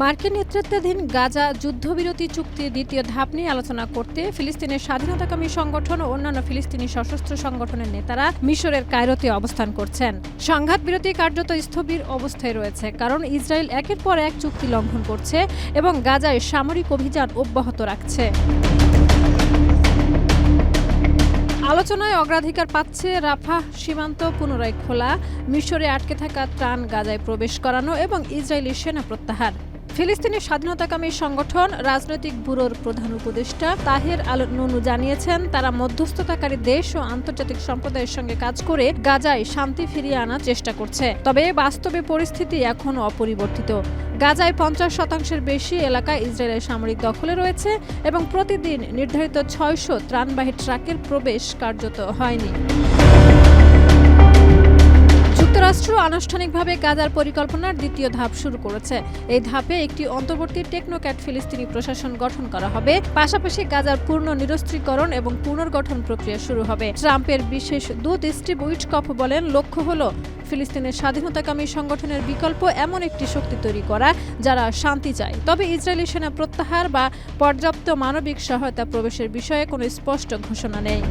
মার্কিন নেতৃত্বাধীন গাজা যুদ্ধবিরতি চুক্তির দ্বিতীয় ধাপ নিয়ে আলোচনা করতে ফিলিস্তিনের স্বাধীনতাকামী সংগঠন ও অন্যান্য ফিলিস্তিনি সশস্ত্র সংগঠনের নেতারা মিশরের কায়রোতে অবস্থান করছেন। সংঘাত বিরতি কার্যত স্থবির অবস্থায় রয়েছে, কারণ ইসরায়েল একের পর এক চুক্তি লঙ্ঘন করছে এবং গাজায় সামরিক অভিযান অব্যাহত রাখছে। আলোচনায় অগ্রাধিকার পাচ্ছে রাফাহ সীমান্ত পুনরায় খোলা, মিশরে আটকে থাকা ত্রাণ গাজায় প্রবেশ করানো এবং ইসরায়েলি সেনা প্রত্যাহার। ফিলিস্তিনের স্বাধীনতাকামী সংগঠন রাজনৈতিক ব্যুরোর প্রধান উপদেষ্টা তাহের আল নুনু জানিয়েছেন, তারা মধ্যস্থতাকারী দেশ ও আন্তর্জাতিক সম্প্রদায়ের সঙ্গে কাজ করে গাজায় শান্তি ফিরিয়ে আনার চেষ্টা করছে। তবে বাস্তবে পরিস্থিতি এখনও অপরিবর্তিত। গাজায় 50% বেশি এলাকা ইসরায়েলের সামরিক দখলে রয়েছে এবং প্রতিদিন নির্ধারিত 600 ত্রাণবাহী ট্রাকের প্রবেশ কার্যত হয়নি। যুক্তরাষ্ট্র আনুষ্ঠানিকভাবে গাজার পরিকল্পনার দ্বিতীয় ধাপ শুরু করেছে। এই ধাপে একটি অন্তর্বর্তী টেকনোক্র্যাট ফিলিস্তিনি প্রশাসন গঠন করা হবে, পাশাপাশি গাজার পূর্ণ নিরস্ত্রীকরণ এবং পুনর্গঠন প্রক্রিয়া শুরু হবে। ট্রাম্পের বিশেষ দূত স্টিভ উইটকফ বলেন, লক্ষ্য হল ফিলিস্তিনের স্বাধীনতাকামী সংগঠনের বিকল্প এমন একটি শক্তি তৈরি করা যারা শান্তি চায়, তবে ইসরায়েলি সেনা প্রত্যাহার বা পর্যাপ্ত মানবিক সহায়তা প্রবেশের বিষয়ে কোনো স্পষ্ট ঘোষণা নেই।